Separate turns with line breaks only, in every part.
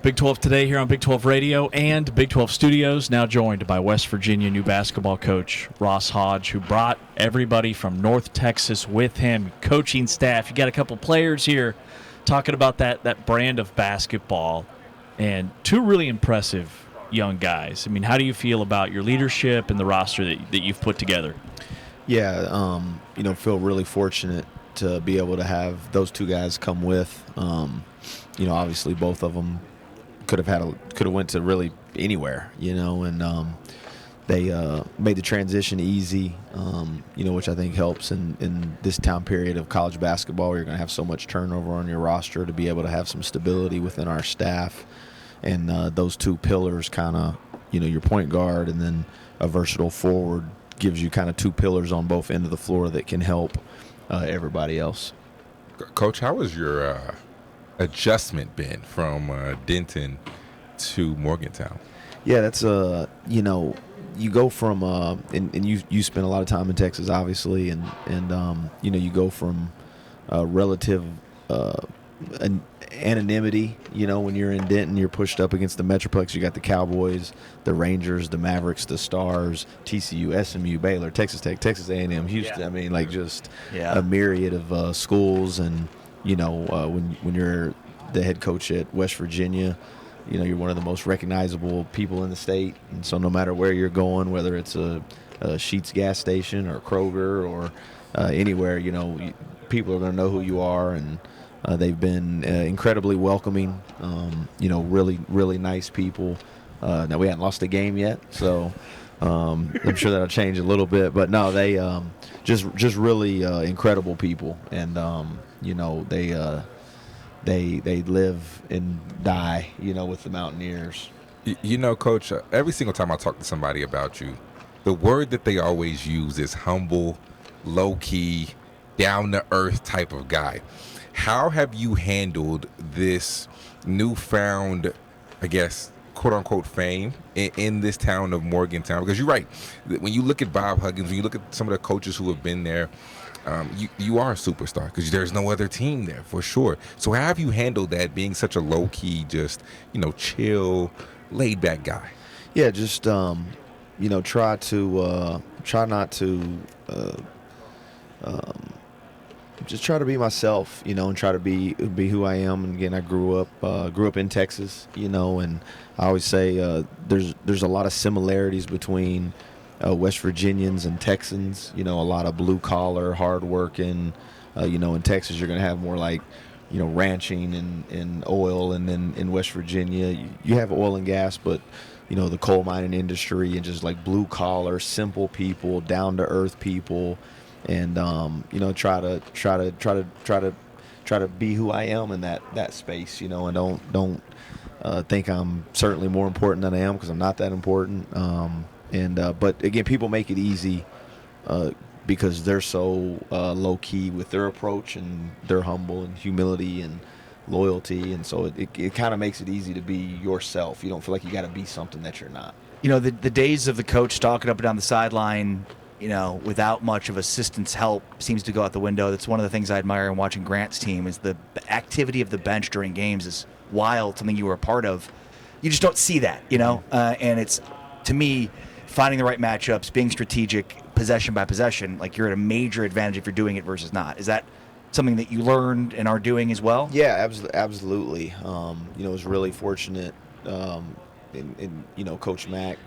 Big 12 today here on Big 12 Radio and Big 12 Studios, now joined by West Virginia new basketball coach Ross Hodge, who brought everybody from North Texas with him, coaching staff. You got a couple players here talking about that brand of basketball, and two really impressive young guys. I mean, how do you feel about your leadership and the roster that you've put together?
Yeah, feel really fortunate to be able to have those two guys come with. Obviously both of them could have went to really anywhere, and they made the transition easy, which I think helps in this time period of college basketball where you're going to have so much turnover on your roster, to be able to have some stability within our staff. And those two pillars kind of, your point guard and then a versatile forward gives you kind of two pillars on both ends of the floor that can help everybody else.
Coach, how has your adjustment been from Denton to Morgantown?
Yeah, that's you go from and you spend a lot of time in Texas, obviously, and you go from relative anonymity. When you're in Denton, you're pushed up against the Metroplex. You got the Cowboys, the Rangers, the Mavericks, the Stars, TCU, SMU, Baylor, Texas Tech, Texas A&M, Houston. Yeah. I mean, a myriad of schools. And when you're the head coach at West Virginia, you're one of the most recognizable people in the state. And so no matter where you're going, whether it's a Sheetz gas station or Kroger or anywhere, people are going to know who you are. And they've been incredibly welcoming, really, really nice people. Now, we haven't lost a game yet, so I'm sure that'll change a little bit. But, no, they just really incredible people. And, they live and die, with the Mountaineers.
Coach, every single time I talk to somebody about you, the word that they always use is humble, low-key, down-to-earth type of guy. How have you handled this newfound, I guess, quote-unquote fame in this town of Morgantown? Because you're right. When you look at Bob Huggins, when you look at some of the coaches who have been there, you are a superstar because there's no other team there for sure. So how have you handled that, being such a low-key, just, chill, laid-back guy?
Yeah, just, try not to just try to be myself, and try to be who I am. And again, I grew up in Texas, and I always say there's a lot of similarities between West Virginians and Texans. A lot of blue collar, hard working. In Texas, you're going to have more like, ranching and oil, and then in West Virginia, you have oil and gas, but the coal mining industry and just like blue collar, simple people, down to earth people. And try to be who I am in that space, and don't think I'm certainly more important than I am, because I'm not that important. But again, people make it easy because they're so low key with their approach, and they're humble and humility and loyalty, and so it kind of makes it easy to be yourself. You don't feel like you got to be something that you're not.
The days of the coach stalking up and down the sideline, without much of assistant's help, seems to go out the window. That's one of the things I admire in watching Grant's team, is the activity of the bench during games is wild, something you were a part of. You just don't see that, and it's, to me, finding the right matchups, being strategic, possession by possession, like you're at a major advantage if you're doing it versus not. Is that something that you learned and are doing as well?
Yeah, absolutely. I was really fortunate, Coach Mack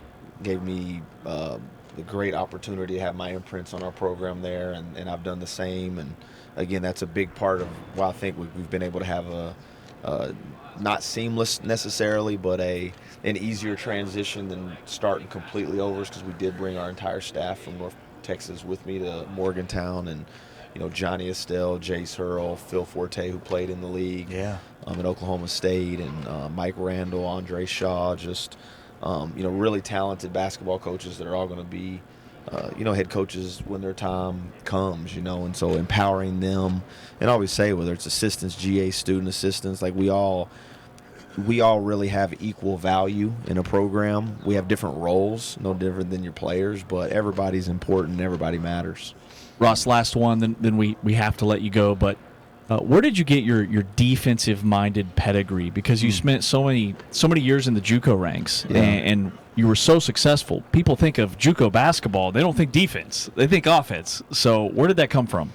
gave me the great opportunity to have my imprints on our program there, and I've done the same. And again, that's a big part of why I think we've been able to have a not seamless necessarily, but an easier transition than starting completely over, because we did bring our entire staff from North Texas with me to Morgantown, and Johnny Estelle, Jace Hurl, Phil Forte, who played in the league at Oklahoma State, and Mike Randall, Andre Shaw, just really talented basketball coaches that are all going to be, head coaches when their time comes, and so empowering them. And I always say, whether it's assistants, GA, student assistants, like we all really have equal value in a program. We have different roles, no different than your players, but everybody's important. Everybody matters.
Ross, last one, then we have to let you go. But Where did you get your defensive-minded pedigree? Because you spent so many years in the JUCO ranks, and you were so successful. People think of JUCO basketball; they don't think defense; they think offense. So, where did that come from?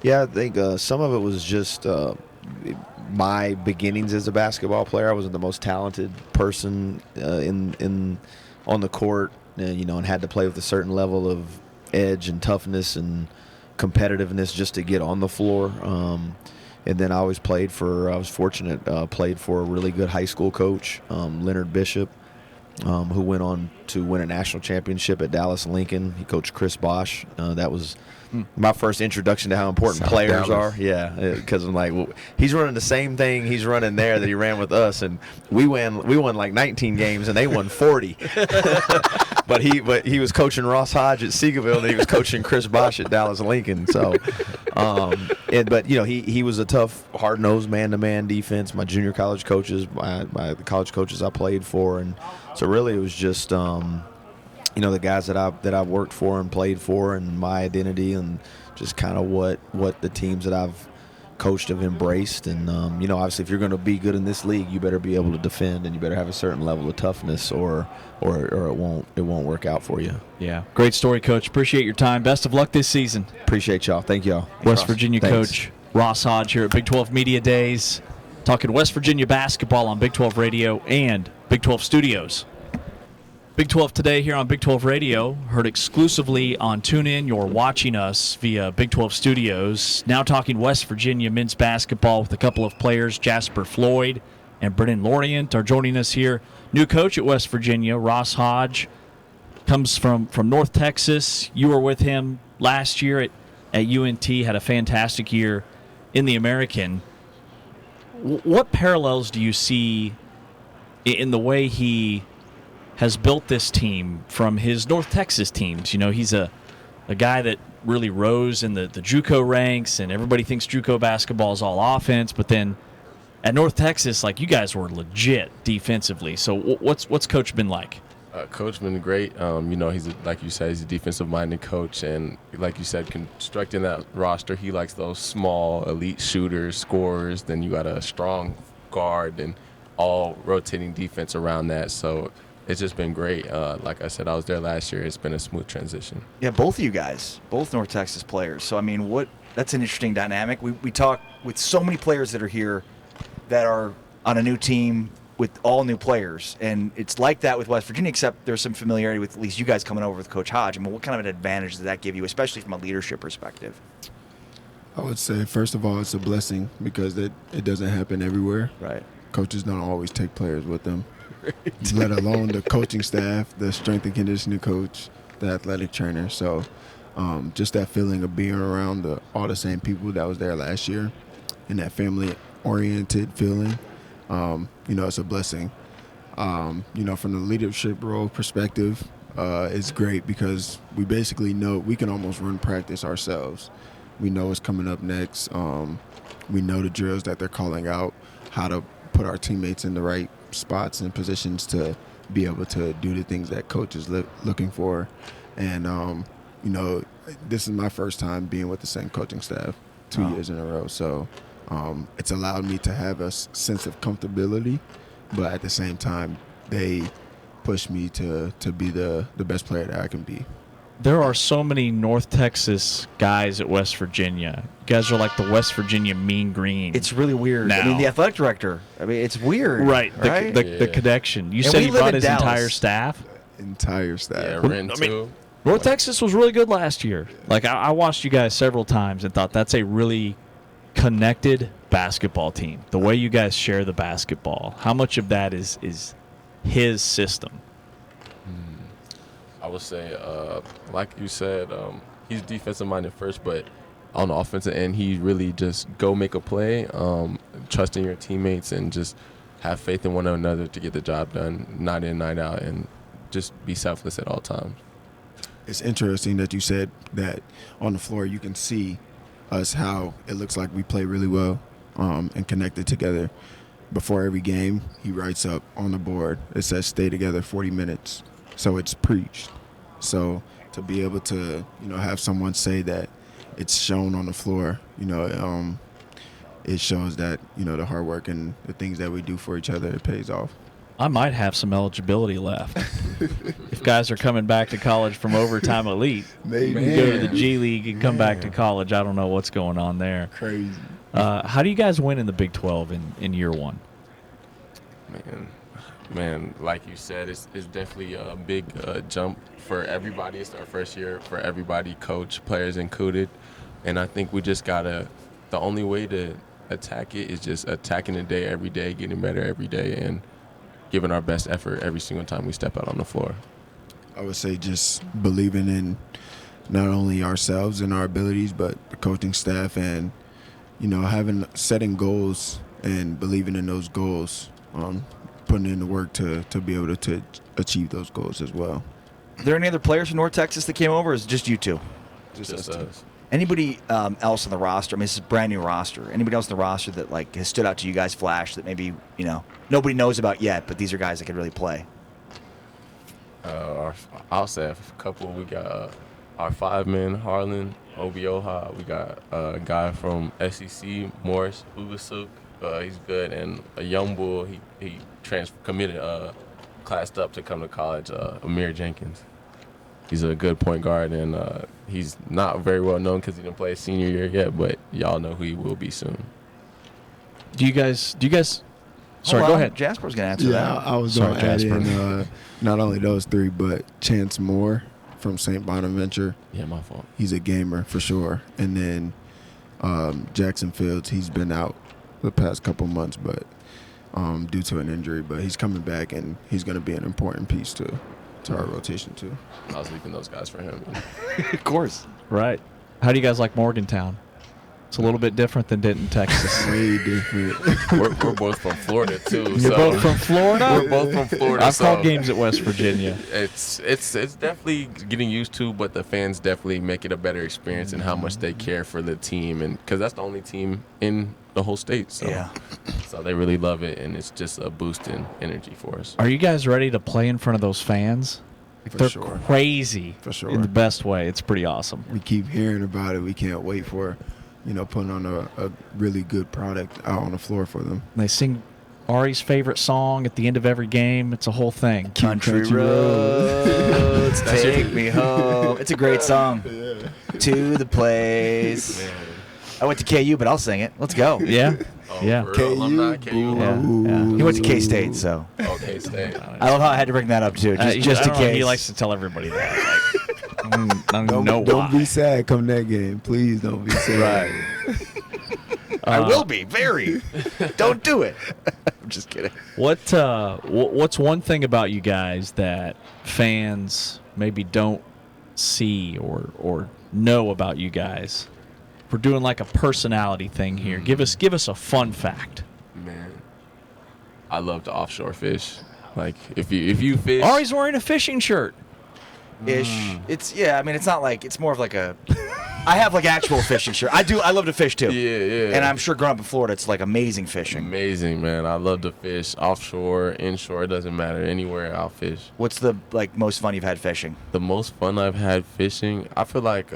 Yeah, I think some of it was just my beginnings as a basketball player. I wasn't the most talented person on the court, and had to play with a certain level of edge and toughness and competitiveness just to get on the floor. And then I was fortunate, played for a really good high school coach, Leonard Bishop, who went on to win a national championship at Dallas Lincoln. He coached Chris Bosh. That was my first introduction to how important
South
players
Dallas.
are. Yeah, because I'm like, well, he's running the same thing he's running there that he ran with us, and we won like 19 games and they won 40. But he was coaching Ross Hodge at Seagoville, and he was coaching Chris Bosh at Dallas Lincoln. So, he was a tough, hard-nosed man-to-man defense. My junior college coaches, the college coaches I played for, and so really it was just the guys that I worked for and played for, and my identity, and just kind of what the teams that I've coached have embraced. And obviously, if you're going to be good in this league, you better be able to defend, and you better have a certain level of toughness, or it won't work out for you.
Yeah, great story, Coach. Appreciate your time. Best of luck this season.
Appreciate y'all. Thank y'all.
West Virginia
Thanks.
coach Ross Hodge here at Big 12 Media Days, talking West Virginia basketball on Big 12 Radio and Big 12 Studios. Big 12 Today here on Big 12 Radio, heard exclusively on TuneIn. You're watching us via Big 12 Studios. Now talking West Virginia men's basketball with a couple of players. Jasper, Floyd, and Brenen Lorient are joining us here. New coach at West Virginia, Ross Hodge, comes from North Texas. You were with him last year at UNT, had a fantastic year in the American. What parallels do you see in the way he has built this team from his North Texas teams? He's a guy that really rose in the JUCO ranks, and everybody thinks JUCO basketball is all offense. But then at North Texas, like, you guys were legit defensively. So what's Coach been like?
Coach been great. Like you said, he's a defensive-minded coach, and like you said, constructing that roster, he likes those small elite shooters, scorers. Then you got a strong guard and all rotating defense around that. So it's just been great. Like I said, I was there last year. It's been a smooth transition.
Yeah, both of you guys, both North Texas players. So, that's an interesting dynamic. We talk with so many players that are here that are on a new team with all new players. And it's like that with West Virginia, except there's some familiarity with at least you guys coming over with Coach Hodge. What kind of an advantage does that give you, especially from a leadership perspective?
I would say, first of all, it's a blessing because it doesn't happen everywhere.
Right.
Coaches don't always take players with them. Let alone the coaching staff, the strength and conditioning coach, the athletic trainer. So just that feeling of being around all the same people that was there last year, and that family-oriented feeling, it's a blessing. From the leadership role perspective, it's great because we basically know we can almost run practice ourselves. We know what's coming up next. We know the drills that they're calling out, how to put our teammates in the right spots and positions to be able to do the things that coach is looking for. And this is my first time being with the same coaching staff 2 years in a row, so it's allowed me to have a sense of comfortability, but at the same time they push me to be the best player that I can be.
There are so many North Texas guys at West Virginia. You guys are like the West Virginia Mean Green.
It's really weird.
Now.
The athletic director, it's weird.
Right. The connection. You said he brought his entire staff?
Entire staff.
Yeah, Ren too.
North Texas was really good last year. Like, I watched you guys several times and thought that's a really connected basketball team. The way you guys share the basketball. How much of that is his system?
I would say, like you said, he's defensive-minded first, but on the offensive end, he really just go make a play, trust in your teammates, and just have faith in one another to get the job done, night in, night out, and just be selfless at all times.
It's interesting that you said that on the floor you can see us how it looks like we play really well and connected together. Before every game, he writes up on the board, it says stay together 40 minutes. So it's preached. So to be able to, have someone say that it's shown on the floor, it shows that, the hard work and the things that we do for each other, it pays off.
I might have some eligibility left. If guys are coming back to college from overtime elite,
Maybe.
you go to the G League and come back to college. I don't know what's going on there.
Crazy.
How do you guys win in the Big 12 in year one?
Man, like you said, it's definitely a big jump for everybody. It's our first year for everybody, coach, players included. And I think we just the only way to attack it is just attacking the day every day, getting better every day, and giving our best effort every single time we step out on the floor.
I would say just believing in not only ourselves and our abilities, but the coaching staff, and setting goals and believing in those goals, putting in the work to be able to achieve those goals as well.
Are there any other players from North Texas that came over, or is it just you two?
Just us.
Anybody else on the roster? I mean, this is a brand new roster. Anybody else on the roster that has stood out to you guys, flash, that maybe nobody knows about yet, but these are guys that could really play?
I'll say a couple. We got our 5 men, Harlan, Obioha. We got a guy from SEC, Morris Ugasuk. He's good, and a young bull. He committed, classed up to come to college. Amir Jenkins. He's a good point guard, and he's not very well known because he didn't play his senior year yet, but y'all know who he will be soon.
Do you guys? Sorry, go ahead.
Jasper's going to answer that.
I was going to add in not only those 3, but Chance Moore from St. Bonaventure.
Yeah, my fault.
He's a gamer for sure. And then Jackson Fields, he's been out the past couple months, but due to an injury, but he's coming back, and he's going to be an important piece to our rotation too.
I was leaving those guys for him.
Of course.
Right. How do you guys like Morgantown? It's a little bit different than Denton, Texas.
Way different.
We're both from Florida too.
You're both from Florida?
We're both from Florida.
I've called games at West Virginia.
It's definitely getting used to, but the fans definitely make it a better experience and how much they care for the team, and because that's the only team in the whole state. So,
yeah.
So they really love it, and it's just a boost in energy for us.
Are you guys ready to play in front of those fans? They're
sure.
crazy.
For sure.
In the best way. It's pretty awesome.
We keep hearing about it. We can't wait for, putting on a really good product out on the floor for them.
They sing Ari's favorite song at the end of every game. It's a whole thing.
Country roads, take me home. It's a great song. To the place.
Man.
I went to KU, but I'll sing it. Let's go.
Yeah. Yeah.
For real, alumni, KU.
Yeah.
He went to K-State, so.
Okay, stay.
I love how I had to bring that up, too, just
I
in
don't know,
case.
he likes to tell everybody that. I don't
Don't,
know
don't
why.
be sad come that game. Please don't be sad.
I will be, very. Don't do it. I'm just kidding.
What's one thing about you guys that fans maybe don't see or know about you guys? We're doing like a personality thing here. Give us a fun fact.
Man, I love to offshore fish. Like if you fish.
Ari's wearing a fishing shirt.
Ish. It's not like, it's more of like a, I have like actual fishing shirt. I love to fish too.
Yeah.
And I'm sure growing up in Florida, it's like amazing fishing.
Amazing, man. I love to fish offshore, inshore. It doesn't matter. Anywhere I'll fish.
What's the most fun you've had fishing?
The most fun I've had fishing, I feel like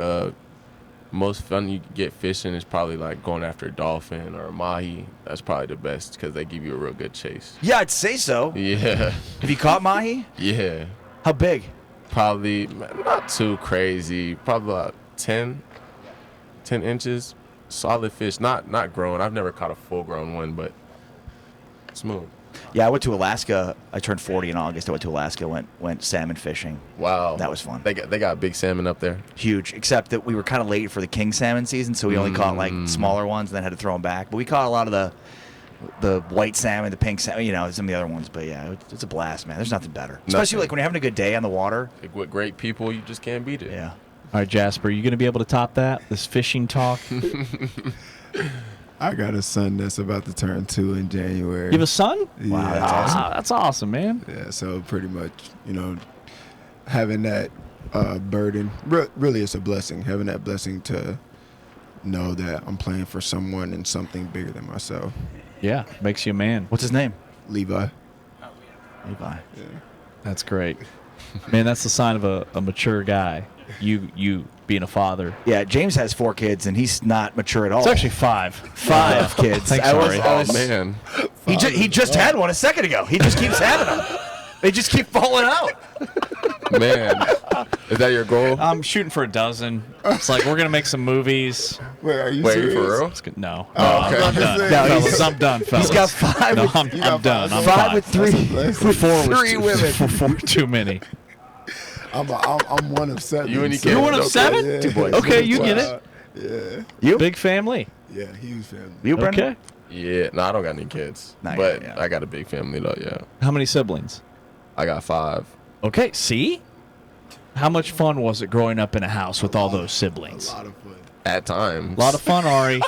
most fun you get fishing is probably like going after a dolphin or a mahi. That's probably the best because they give you a real good chase.
Yeah, I'd say so.
Yeah.
Have you caught mahi?
Yeah.
How big?
Probably not too crazy. Probably about 10 inches. Solid fish. Not grown. I've never caught a full-grown one, but smooth.
Yeah, I went to Alaska. I turned 40 in August. I went to Alaska, went salmon fishing.
Wow.
That was fun.
They got big salmon up there.
Huge, except that we were kind of late for the king salmon season, so we only caught like smaller ones and then had to throw them back. But we caught a lot of the white salmon, the pink salmon, some of the other ones. But yeah, it's a blast, man. There's nothing better. Especially like when you're having a good day on the water.
Like, with great people, you just can't beat it.
Yeah.
All right, Jasper, you going to be able to top that? This fishing talk?
I got a son that's about to turn 2 in January.
You have a son?
Yeah.
Wow, that's awesome.
Wow, that's awesome, man.
Yeah, so pretty much, having that burden, really it's a blessing. Having that blessing to know that I'm playing for someone and something bigger than myself.
Yeah, makes you a man.
What's his name?
Levi.
Levi.
That's great. Man, that's the sign of a mature guy. You being a father.
Yeah, James has 4 kids, and he's not mature at all.
It's actually 5.
5 kids.
Thanks,
I
sorry.
Oh man,
He just had one a second ago. He just keeps having them. They just keep falling out.
man, is that your goal?
I'm shooting for a dozen. It's like we're gonna make some movies.
Wait, are you
Wait,
serious?
for real?
It's good. No,
Oh,
okay.
I was about
I'm
to
done.
say,
No,
Fellas, I'm done, fellas.
He's got 5
No,
with,
I'm done. I'm
5
fine.
with 3.
That's a blessing.
4 was
3 women.
4 too many.
I'm one of 7.
You and your
so-
kids?
You're one of
Okay.
7?
Yeah.
2 boys.
Okay, you
Wow.
get it.
Yeah,
You?
Big family.
yeah, huge family.
You, Brenen?
Okay.
Yeah, no, I don't got any kids,
Not
but
yet, yeah.
I got a big family though. Yeah,
How many siblings?
I got 5.
Okay. See, how much fun was it growing up in a house with all those siblings?
A lot of fun.
At times.
A lot of fun, Ari.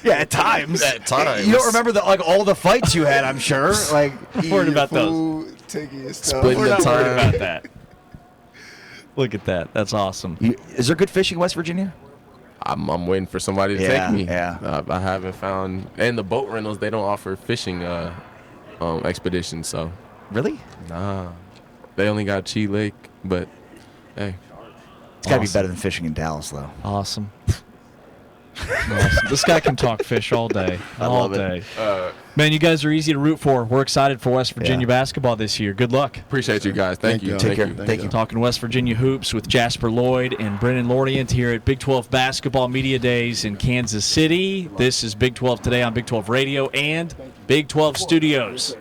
Yeah, at times.
At times.
You don't remember all the fights you had, I'm sure. Like,
I'm worried about those.
Food, taking your stuff.
Splitting
We're
the
not worried
time.
about that. Look at that. That's awesome.
is there good fishing in West Virginia?
I'm waiting for somebody to
Yeah,
take me.
yeah.
I haven't found, and the boat rentals, they don't offer fishing expeditions, so
Really?
nah. They only got Chi Lake, but hey,
It's got to be
Awesome.
better than fishing in Dallas, though.
Awesome. Awesome. This guy can talk fish all day. All
love it.
day. Man, you guys are easy to root for. We're excited for West Virginia
Yeah.
basketball this year. Good luck.
appreciate you guys. Thank you.
y'all.
Take care.
you.
Thank you.
Talking West Virginia hoops with Jasper Lloyd and Brenen Lorient here at Big 12 Basketball Media Days in Kansas City. This is Big 12 Today on Big 12 Radio and Big 12 Studios.